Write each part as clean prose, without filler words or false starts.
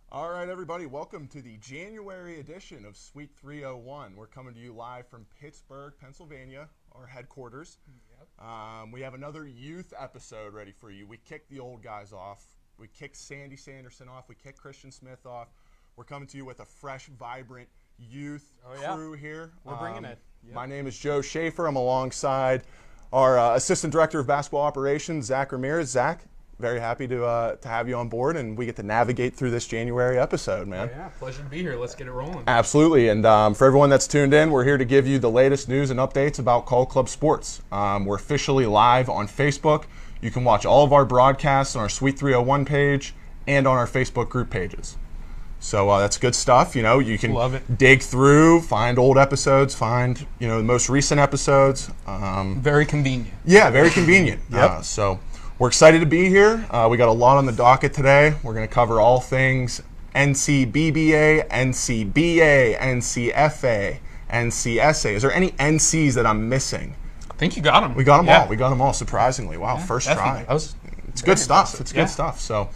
All right, everybody, welcome to the January edition of Suite 301. We're coming to you live from Pittsburgh, Pennsylvania, our headquarters. We have another youth episode ready for you. We kicked the old guys off. We kicked Sandy Sanderson off. We kicked Christian Smith off. We're coming to you with a fresh, vibrant youth crew here. We're bringing it. Yep. My name is Joe Schaefer. I'm alongside our Assistant Director of Basketball Operations, Zach Ramirez. Zach, very happy to have you on board, and we get to navigate through this January episode, man. Yeah, pleasure to be here. Let's get it rolling. Absolutely, and for everyone that's tuned in, we're here to give you the latest news and updates about Call Club Sports. We're officially live on Facebook. You can watch all of our broadcasts on our Suite 301 page and on our Facebook group pages. So that's good stuff. You know, you can dig through, find old episodes, find, you know, the most recent episodes. Very convenient. Yeah, very convenient. Yep. So we're excited to be here. We got a lot on the docket today. We're going to cover all things NCBBA, NCBA, NCFA, NCSA. Is there any NCs that I'm missing? I think you got them. We got them all. We got them all, surprisingly. Wow, first definitely. try. It's good stuff. It's good stuff. So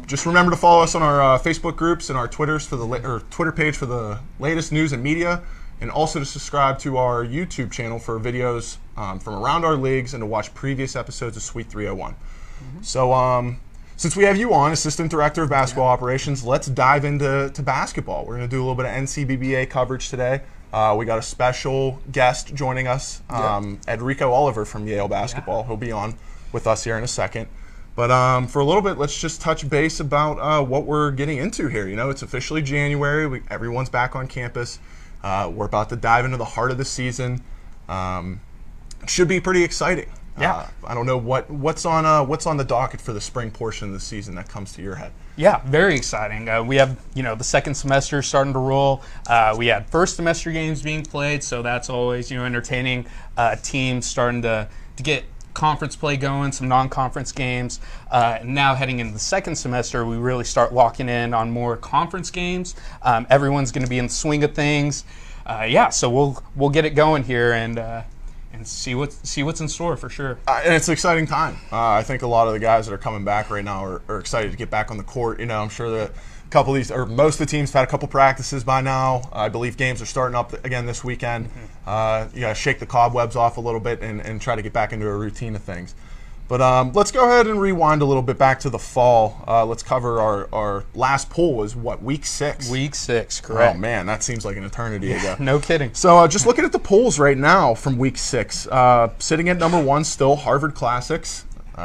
just remember to follow us on our Facebook groups and our Twitters for the Twitter page for the latest news and media, and also to subscribe to our YouTube channel for videos from around our leagues and to watch previous episodes of Suite 301. Mm-hmm. So since we have you on, Assistant Director of Basketball Operations, let's dive into basketball. We're going to do a little bit of NCBBA coverage today. We got a special guest joining us, Enrico Oliver from Yale Basketball. He'll be on with us here in a second. But for a little bit, let's just touch base about what we're getting into here. You know, it's officially January. Everyone's back on campus. We're about to dive into the heart of the season. Should be pretty exciting. Yeah. I don't know what's on the docket for the spring portion of the season that comes to your head. Yeah, very exciting. We have, the second semester starting to roll. We had first semester games being played, so that's always, entertaining. Teams starting to get conference play going, some non-conference games. Now heading into the second semester, we really start locking in on more conference games. Everyone's going to be in the swing of things. So we'll get it going here and see what's in store for sure. And it's an exciting time. I think a lot of the guys that are coming back right now are excited to get back on the court. You know, I'm sure that a couple of these, or most of the teams have had a couple practices by now. I believe games are starting up again this weekend. You got to shake the cobwebs off a little bit and try to get back into a routine of things. But let's go ahead and rewind a little bit back to the fall. Let's cover our last poll was week 6? Week 6, correct. Oh man, that seems like an eternity ago. No kidding. So just looking at the polls right now from week 6, sitting at number 1 still Harvard Classics. It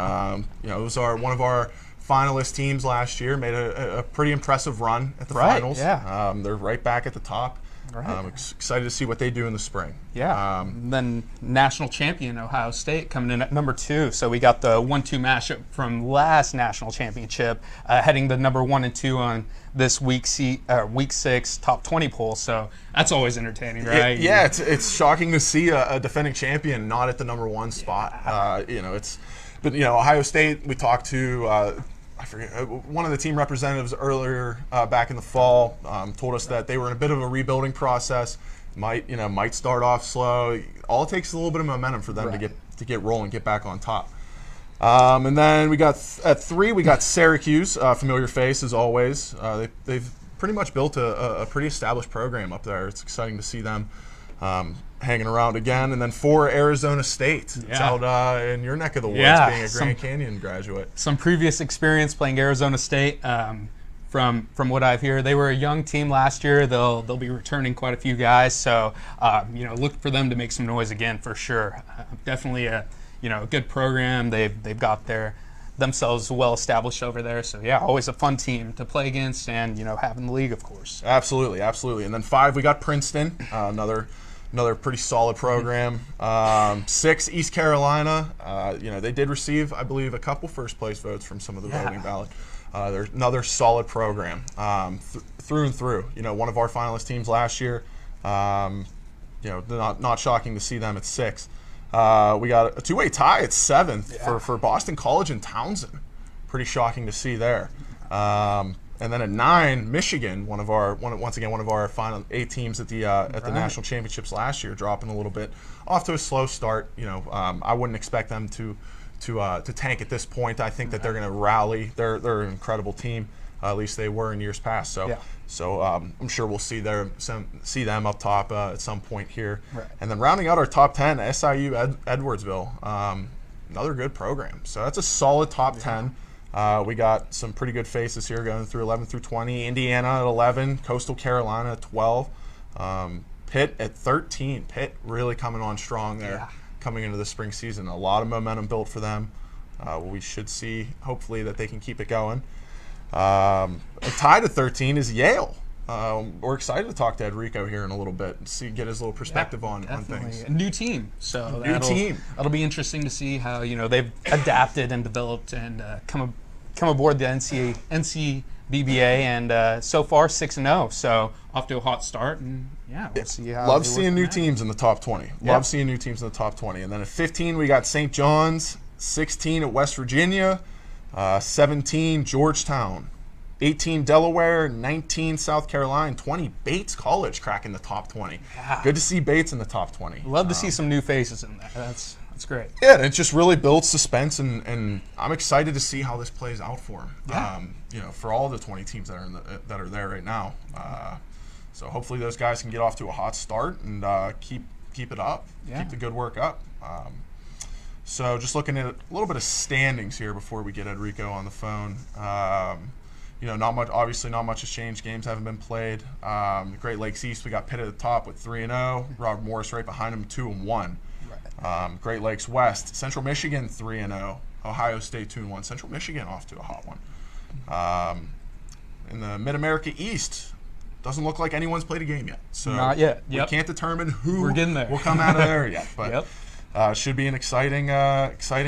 was one of our finalist teams last year. Made a pretty impressive run at the finals. Yeah. They're right back at the top. Right. I'm excited to see what they do in the spring. Yeah. Then national champion Ohio State coming in at number 2. So we got the 1-2 matchup from last national championship, heading the number 1 and 2 on this week 6 top 20 poll. So that's always entertaining, right? It's shocking to see a defending champion not at the number 1 spot. But Ohio State. We talked to. I forget, one of the team representatives earlier back in the fall told us that they were in a bit of a rebuilding process. Might start off slow. All it takes is a little bit of momentum for them to get rolling, get back on top. And then we got at 3, we got Syracuse, familiar face as always. They've pretty much built a pretty established program up there. It's exciting to see them hanging around again. And then 4, Arizona State. It's out in your neck of the woods, being a Grand Canyon graduate. Some previous experience playing Arizona State. From what I've heard, they were a young team last year. They'll be returning quite a few guys. So look for them to make some noise again for sure. Definitely a good program. They've got themselves well established over there. So always a fun team to play against and have in the league, of course. Absolutely. And then 5, we got Princeton, another pretty solid program. 6, East Carolina. They did receive, I believe, a couple first place votes from some of the voting ballot. They're another solid program through and through. One of our finalist teams last year. Not shocking to see them at 6. We got a 2-way tie at 7th for Boston College and Townsend. Pretty shocking to see there. And then at 9, Michigan, one of our final 8 teams at the national championships last year, dropping a little bit off to a slow start. I wouldn't expect them to tank at this point. I think that they're going to rally. They're an incredible team. At least they were in years past. So, I'm sure we'll see them up top at some point here. Right. And then rounding out our top 10, SIU Edwardsville, another good program. So that's a solid top 10. We got some pretty good faces here going through 11 through 20. Indiana at 11, Coastal Carolina at 12, Pitt at 13. Pitt really coming on strong there, coming into the spring season. A lot of momentum built for them. We should see, hopefully, that they can keep it going. Tied at 13 is Yale. We're excited to talk to Enrico here in a little bit and get his little perspective on things. A new team, so that'll be interesting to see how they've adapted and developed and come aboard the NCBBA, and so far 6-0, so off to a hot start, and we'll see how. Love seeing new teams in the top 20. Love seeing new teams in the top 20, and then at 15 we got St. John's, 16 at West Virginia, 17 Georgetown. 18 Delaware, 19 South Carolina, 20 Bates College cracking the top 20. Yeah. Good to see Bates in the top 20. Love to see some new faces in there. That's great. Yeah, and it just really builds suspense, and I'm excited to see how this plays out for them. Yeah. For all the 20 teams that are there right now. So hopefully those guys can get off to a hot start and keep it up, keep the good work up. So just looking at a little bit of standings here before we get Enrico on the phone. Not much. Obviously, not much has changed. Games haven't been played. The Great Lakes East, we got Pitt at the top with 3-0. Robert Morris right behind him, 2-1. Right. Great Lakes West, Central Michigan 3-0. Ohio State 2-1. Central Michigan off to a hot one. In the Mid America East, doesn't look like anyone's played a game yet. So not yet. We can't determine who We're getting there. will come out of there yet. But should be an exciting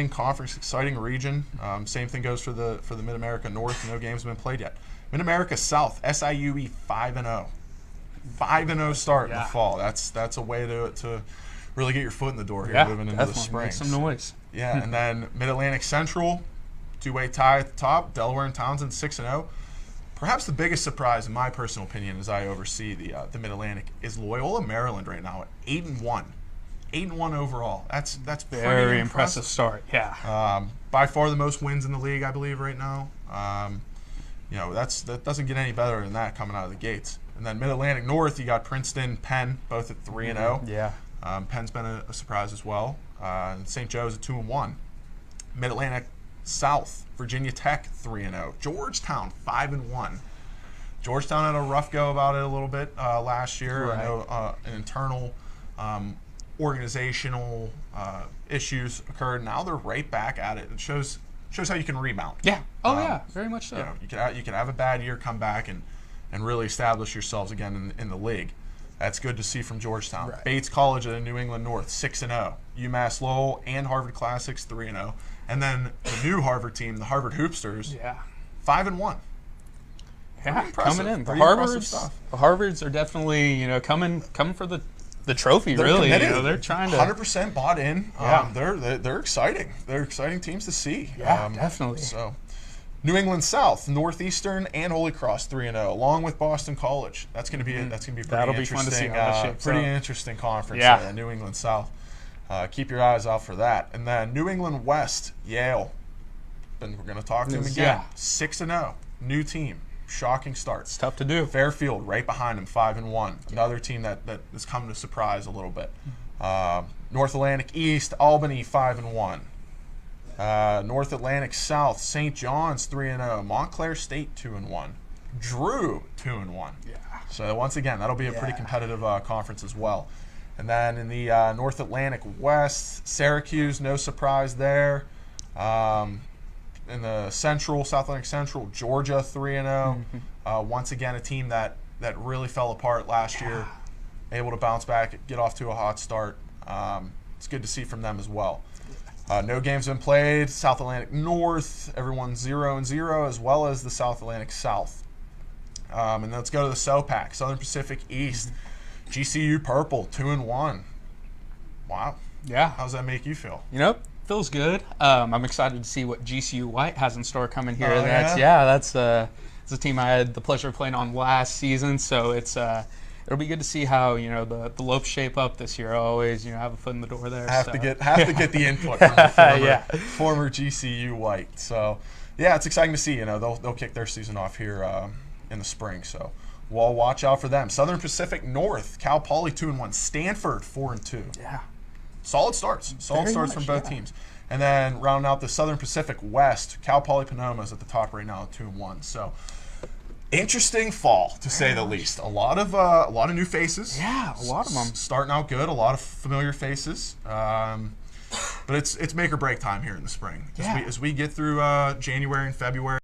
conference, exciting region. Same thing goes for the Mid America North. No games have been played yet. Mid America South, SIUE 5-0, 5-0 start in the fall. That's a way to really get your foot in the door here, moving into the spring. Make some noise. Yeah, and then Mid Atlantic Central, two-way tie at the top. Delaware and Townsend 6-0. Perhaps the biggest surprise, in my personal opinion, as I oversee the Mid Atlantic, is Loyola Maryland right now at 8-1. 8-1 overall. That's very impressive start. Yeah. By far the most wins in the league, I believe, right now. That doesn't get any better than that coming out of the gates. And then Mid Atlantic North, you got Princeton, Penn, both at 3-0. Yeah. Penn's been a surprise as well. And St. Joe's at 2-1. Mid Atlantic South, Virginia Tech 3-0. Georgetown 5-1. Georgetown had a rough go about it a little bit last year. Right. I know an internal organizational issues occurred. Now they're right back at it. It shows how you can rebound. Yeah. Oh, very much so. You can have a bad year, come back and really establish yourselves again in the league. That's good to see from Georgetown. Right. Bates College at New England North 6-0. UMass Lowell and Harvard Classics 3-0. And then the new Harvard team, the Harvard Hoopsters, 5-1. Yeah, coming in. The Harvards are definitely coming for the trophy. They're really, committed. They're trying to 100% bought in. Yeah. They're exciting. They're exciting teams to see. Yeah, definitely. So, New England South, Northeastern, and Holy Cross 3-0, along with Boston College. That's going to be pretty That'll interesting. Be fun to see how that shapes up. Interesting conference. Yeah. New England South. Keep your eyes out for that. And then New England West, Yale. Then we're going to talk to them again. 6-0, new team. Shocking start. It's tough to do. Fairfield right behind him, 5-1. Another team that has come to surprise a little bit. North Atlantic East, Albany 5-1. North Atlantic South, St. John's 3-0. Montclair State 2-1. Drew 2-1. Yeah. So once again, that'll be a pretty competitive conference as well. And then in the North Atlantic West, Syracuse, no surprise there. In the South Atlantic Central, Georgia 3-0. Once again, a team that really fell apart last year, able to bounce back, get off to a hot start. It's good to see from them as well. No games have been played. South Atlantic North, everyone's 0-0, as well as the South Atlantic South. And let's go to the SOPAC, Southern Pacific East. GCU Purple 2-1. Wow. Yeah. How does that make you feel? Feels good. I'm excited to see what GCU White has in store coming here. Oh, that's a team I had the pleasure of playing on last season, so it'll be good to see how the Lopes shape up this year. I always have a foot in the door there. Have to get the input from the former GCU White. So yeah, it's exciting to see. They'll kick their season off here in the spring. So we'll watch out for them. Southern Pacific North, Cal Poly 2-1, Stanford 4-2. Yeah. Solid starts. Solid Very starts much, from both yeah. teams. And then rounding out the Southern Pacific West, Cal Poly Panoma is at the top right now at 2-1. So interesting fall, to say the least. A lot of new faces. Yeah, a lot of them. Starting out good. A lot of familiar faces. But it's make or break time here in the spring. Yeah. As we get through January and February.